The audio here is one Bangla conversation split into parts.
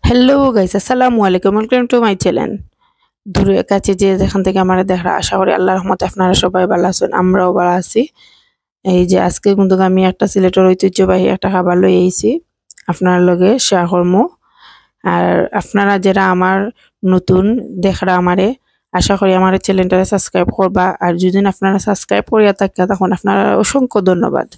হ্যালো গাইস, আসসালামু আলাইকুম। Welcome to my channel. দূরে কাছে যে যেখান থেকে আমার দেখা আশা করি আল্লাহর রহমতে আপনারা সবাই ভালো আছেন, আমরাও ভালো আছি। এই যে আজকে কিন্তু আমি একটা সিলেটের ঐতিহ্যবাহী একটা খাবার লই আইছি আপনার লগে শেয়ার করবো। আর আপনারা যারা আমার নতুন দেখরা আমারে আশা করি আমার চ্যানেলটা সাবস্ক্রাইব করবা। আর যদি আপনারা সাবস্ক্রাইব করিয়া থাকে তখন আপনারা অসংখ্য ধন্যবাদ।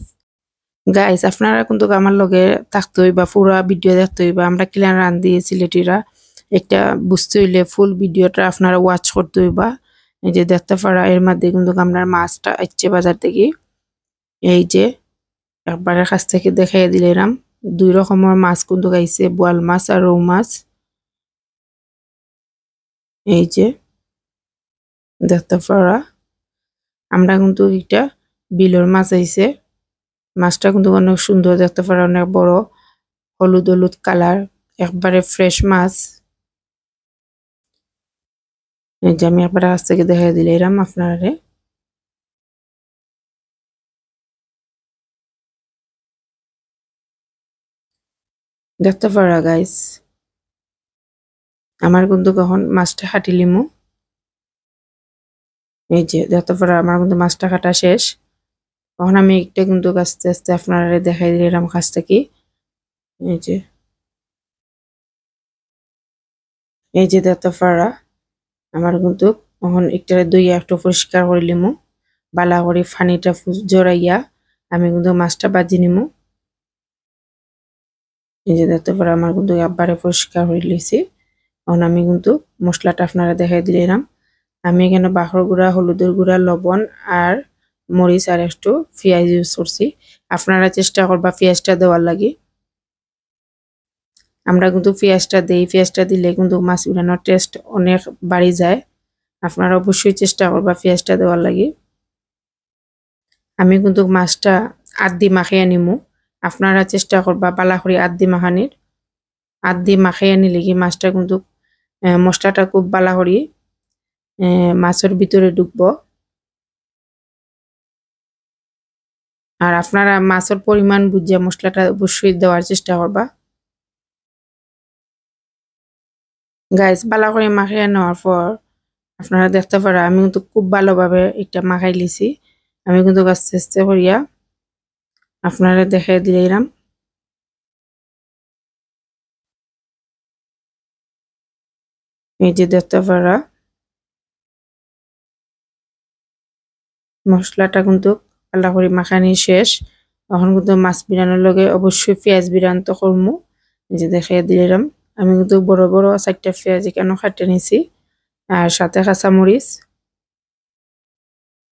গাইস আপনারা কিন্তু আমার লগে থাকতে হইবা, পুরা ভিডিও দেখতে হইবা। আমরা কিলান রান্ধি সিলেটিরা একটা বুঝতে হইলে ফুল ভিডিওটা আপনারা ওয়াচ করতে হইবা। এই যে দেখতে পারা এর মধ্যে কিন্তু আমরা মাছটা আসছে বাজার থেকে। এই যে একবারের কাছ থেকে দেখাই দিলাম দুই রকমের মাছ কিন্তু গাইছে, বোয়াল মাছ আর রৌ মাছ। এই যে দেখতে পারা আমরা কিন্তু একটা বিলের মাছ আইছে। মাছটা কিন্তু অনেক সুন্দর, দেখতে পারা অনেক বড়, হলুদ হলুদ কালার, একবারে ফ্রেশ মাছ। এই যে আমি একবার কাছ থেকে দেখাই দিলাম আপনারে। দেখতে পারা গাইস আমার কিন্তু কখন মাছটা কাটি লিমু। এই যে দেখতে পারা আমার কিন্তু মাছটা কাটা শেষ। তখন আমি একটা কিন্তু আস্তে আস্তে আপনারে দেখাই দিলাম কাছ থেকে। এই যে এই যে দেখতে পারা আমার কিন্তু তখন একটা দইয়া একটু পরিষ্কার করে লিমু, বালা করে ফানিটা জড়াইয়া আমি কিন্তু মাছটা বাজি নিমু। এই যে দেখতে পারা আমার কিন্তু একবারে পরিষ্কার হয়ে লিছি। এখন আমি কিন্তু মশলাটা আপনারা দেখাই দিলাম। আমি এখানে বাখর গুঁড়া, হলুদের গুঁড়া, লবণ আর মরিচ আর একটু পেঁয়াজ ইউজ করছি। আপনারা চেষ্টা করবা পেঁয়াজটা দেওয়ার লাগি। আমরা কিন্তু পেঁয়াজটা দেই, পেঁয়াজটা দিলে কিন্তু মাছ উড়ানোর টেস্ট অনেক বাড়ি যায়। আপনারা অবশ্যই চেষ্টা করবা পেঁয়াজটা দেওয়ার লাগি। আমি কিন্তু মাছটা আধি মাখিয়ে নিমু। আপনারা চেষ্টা করবা বালা করে আধি মাখানির। আধি মাখিয়ে নিলে কি মাছটা কিন্তু মশলাটা খুব বালা করি মাছের ভিতরে ঢুকবো। আর আপনারা মাছের পরিমাণ বুঝে মশলাটা অবশ্যই দেওয়ার চেষ্টা করবা। গাইস বালা করে মাখিয়ে নেওয়ার পর আপনারা দেখতে পারা আমি কিন্তু খুব ভালোভাবে এটা মাখাই লিছি। আমি কিন্তু আস্তে আস্তে করিয়া আপনারা দেখাই দিলাম। এই যে দেখতে পারা মশলাটা কিন্তু ভালো করে মাখানি শেষ। এখন কিন্তু মাছ বিরানোর লগে অবশ্যই পেঁয়াজ বিরান তো করমু। এই যে দেখাই দিলাম আমি কিন্তু বড় বড় 4টা পেঁয়াজ এখানে কাটে নিছি আর সাথে কাঁচামরিচ।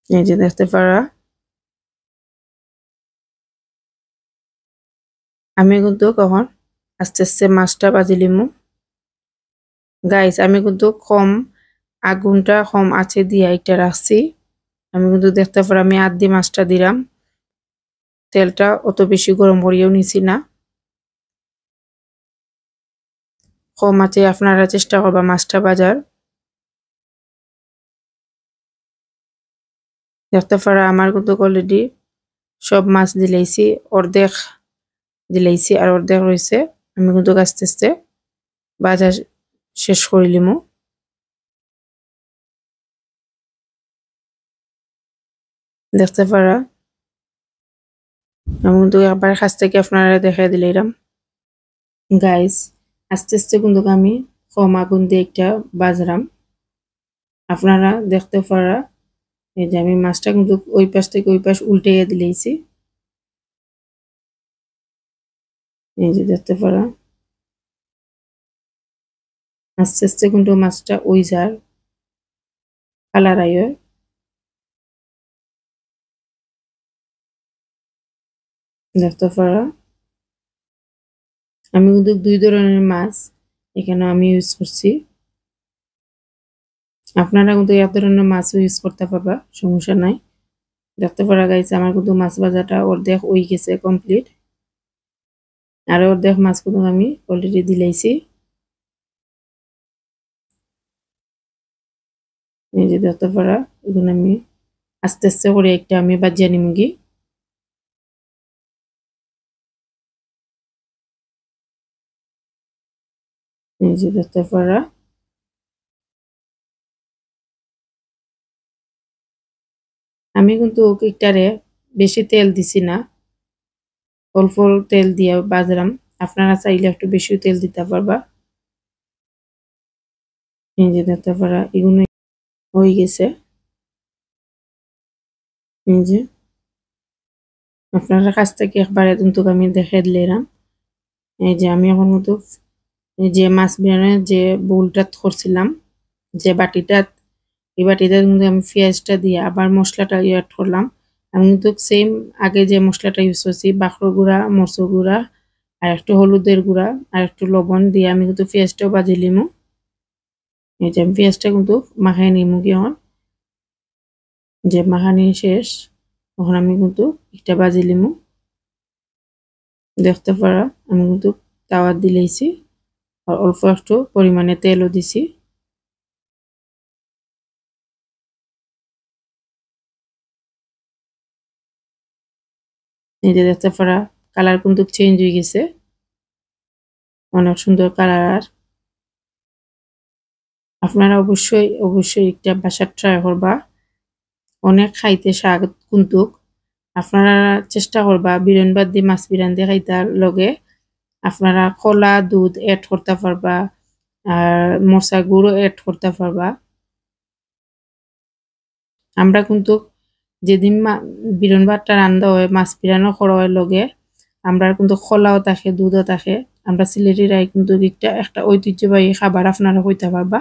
এই যে দেখতে পারা আমি কিন্তু কখন আস্তে আস্তে মাছটা বাজি লিমু। গাইস আমি কিন্তু কম আগুনটা কম আছে দিয়ে এটা রাখছি। আমি কিন্তু দেখতে পারা আমি আধি মাছটা দিলাম, তেলটা অত বেশি গরম করিয়েও নিছি না। কম আছে আপনারা চেষ্টা করবা মাছটা বাজার। দেখতে পারা আমার কিন্তু অলরেডি সব মাছ দিলাইছি, অর্ধেক দিলাইছি আর অর্ধেক রয়েছে। আমি কিন্তু আস্তে আস্তে বাজার শেষ করে লিমু। দেখতে পারা আমি কিন্তু একবার কাছ থেকে আপনারা দেখাই দিলাম। গাইস আস্তে আস্তে কিন্তু আমি কম আগুন দিয়ে একটা বাজরাম। আপনারা দেখতে পারা এই যে আমি মাছটা কিন্তু ওই পাশ থেকে ওই পাশ উল্টে দিলেইছি। এই যে দেখতে পারা আস্তে আস্তে কিন্তু মাছটা ওই যার কালার আয়। দেখতে পারা আমি কিন্তু দুই ধরনের মাছ এখানে আমি ইউজ করছি। আপনারা কিন্তু এক ধরনের মাছও ইউজ করতে পারবা, সমস্যা নাই। দেখতে পারা গাইছে আমার কিন্তু মাছ ভাজাটা অর্ধেক হয়ে গেছে কমপ্লিট। আর অর্ধেক মাছ কিন্তু আমি অলরেডি দিলাইছি। এই যে দেখতে পারা এখন আমি আস্তে আস্তে করে একটা আমি বাজিয়ে নিমুগি। এই যে দেখতে পারা আমি কিন্তু কেকটারে বেশি তেল দিছি না, অল্প তেল দিয়ে বাজলাম। আপনারা চাইলে একটু বেশি তেল দিতে পারবা। এই যে দেখতে পারা এগুলো হয়ে গেছে। এই যে আপনারা কাছ থেকে একবারে কিন্তু আমি দেখে দিলাম। এই যে আমি এখন মতো এই যে মাছ বিরিয়ানির যে বোলটা করছিলাম, যে বাটিটা, এই বাটিটা কিন্তু আমি পেঁয়াজটা দিয়ে আবার মশলাটা অ্যাড করলাম। আমি কিন্তু সেম আগে যে মশলাটা ইউজ করছি, বাখর গুঁড়া, মরচুর গুঁড়া, আর একটু হলুদের গুঁড়া, আর একটু লবণ দিয়ে আমি কিন্তু পেঁয়াজটাও বাজি লিমু। এই যে আমি পেঁয়াজটা কিন্তু মাখাই নিমু কি এখন, যে মাখানি শেষ, তখন আমি কিন্তু একটা বাজি লিমু। দেখতে পারা আমি কিন্তু তাওয়া দিলেইছি, আর অল্প একটু পরিমাণে তেলও দিছি। এই যে দেখতে পারা কালার কিন্তু চেঞ্জ হয়ে গেছে, অনেক সুন্দর কালার। আপনারা অবশ্যই অবশ্যই একটা বাসার ট্রাই করবা, অনেক খাইতে স্বাদ কিন্তু। আপনারা চেষ্টা করবা বিরিয়ানি বাদ দিয়ে মাছ বিরিয়ানি দিয়ে খাইতার লগে আপনারা কলা দুধ এড করতে পারবা, আর মশা গুঁড়ো এড করতে পারবা। আমরা কিন্তু যেদিন বিরিয়ানি ভাতটা রান্ধা হয়, মাছ বিরিয়ানি করা হয় লগে, আমরা কিন্তু কলাও থাকে, দুধও থাকে। আমরা সিলেটিরাই কিন্তু একটা ঐতিহ্যবাহী খাবার আপনারা হইতে পারবা।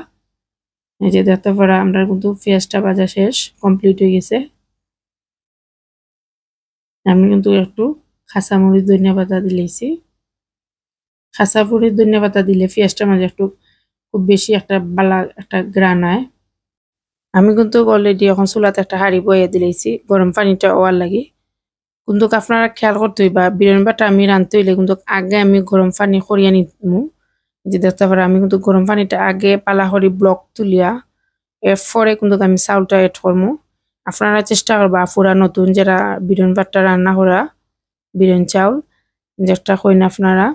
এই যে দেখতে পারা আমরা কিন্তু পেঁয়াজটা ভাজা শেষ, কমপ্লিট হয়ে গেছে। আমি কিন্তু একটু কাঁচামরিচ ধনিয়া পাতা দিলেছি। কাঁচামরিচ ধনিয়া পাতা দিলে পেঁয়াজটার মাঝে একটু খুব বেশি একটা বালা একটা গ্রান হয়। আমি কিন্তু অলরেডি এখন চুলাতে একটা হাঁড়ি বয়ে দিলেছি গরম পানিটা ওয়ার লাগি। কিন্তু আপনারা খেয়াল করতে হইবা বিরিয়ানি বাটা আমি রাঁধতে হইলে কিন্তু আগে আমি গরম পানি করিয়া নিমু। যে দেখতে পারা আমি কিন্তু গরম পানিটা আগে পালা করি ব্লক তুলিয়া, এরপরে কিন্তু আমি চাউলটা এড করবো। আপনারা চেষ্টা করবা পুরা নতুন যারা বিরিয়ানি বাট্টা রান্না করা বিরিয়ানি চাউল যেটা কইন আপনারা,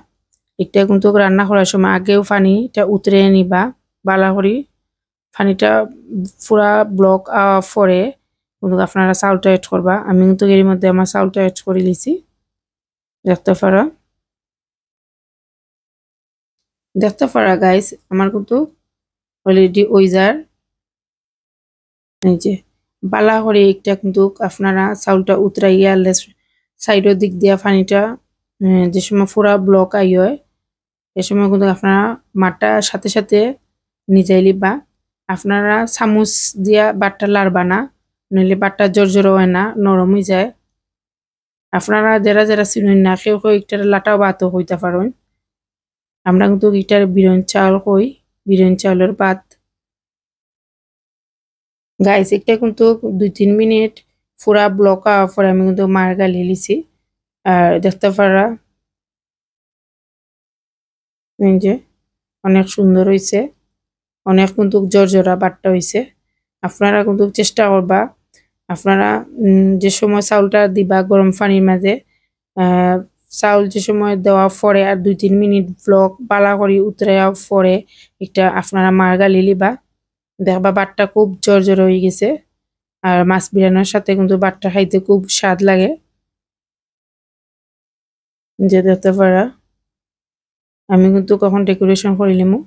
এটা কিন্তু রান্না করার সময় আগেও পানিটা উতরে নিবা বালা করি। পানিটা পুরা ব্লক পরে কিন্তু আপনারা চাউলটা এড করবা। আমি কিন্তু এর মধ্যে আমার চাউলটা এড করে লিছি। দেখতে পারা গাইস আমার কিন্তু অলরেডি ওইজার। এই যে বালা করে একটা কিন্তু আপনারা চাউলটা উতরাইয়া সাইডের দিক দিয়া পানিটা যে সময় পুরা ব্লক আই হয়, এ সময় কিন্তু আপনারা মাঠটা সাথে সাথে নিজাই লিবা। আপনারা চামচ দিয়া বাটটা লাড়বা না, নইলে বাটটা জোর হয় না, নরম হয়ে যায়। আপনারা যারা যারা চিনুন না কেউ কেউ একটা লাটাও ভাতও হইতে পারেন। আমরা কিন্তু এটার বিরিয়ানি চাউল কই, বিরিয়ানি চাউলের ভাত। গাইস একটা কিন্তু 2-3 মিনিট পুরা ব্লক হওয়ার পরে আমি কিন্তু মার গালি লিছি। আর দেখতে পারা এই যে অনেক সুন্দর হয়েছে, অনেক কিন্তু জর্জরা বাট্টা হয়েছে। আপনারা কিন্তু চেষ্টা করবা আপনারা যে সময় চাউলটা দিবা গরম পানির মাঝে, চাউল যে সময় দেওয়া পরে আর 2-3 মিনিট ব্লক বালা করে উতরাইয়া পরে একটা আপনারা মার গালি লিবা, দেখবা বাটটা খুব জর্জর হয়ে গেছে। আর মাছ বিরিয়ানির সাথে কিন্তু বাটটা খাইতে খুব স্বাদ লাগে। যে দেখতে পারা আমি কিন্তু কখন ডেকোরেশন করে নিমু।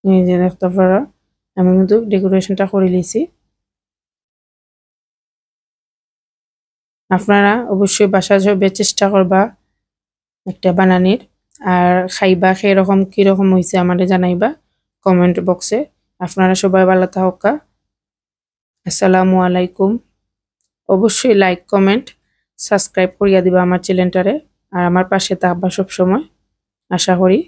এই যে দেখতে পারা আমি কিন্তু ডেকোরেশনটা করে লিছি। আপনারা অবশ্যই বাসা সবে চেষ্টা করবা একটা বানানির, আর খাইবা সেরকম কিরকম হয়েছে আমাদের জানাইবা কমেন্ট বক্সে। আপনারা সবাই ভালো থাকা, আসসালামু আলাইকুম। অবশ্যই লাইক কমেন্ট সাবস্ক্রাইব করিয়া দিবা আমার চ্যানেলটারে, আর আমার পাশে থাকবা সব সময় আশা করি।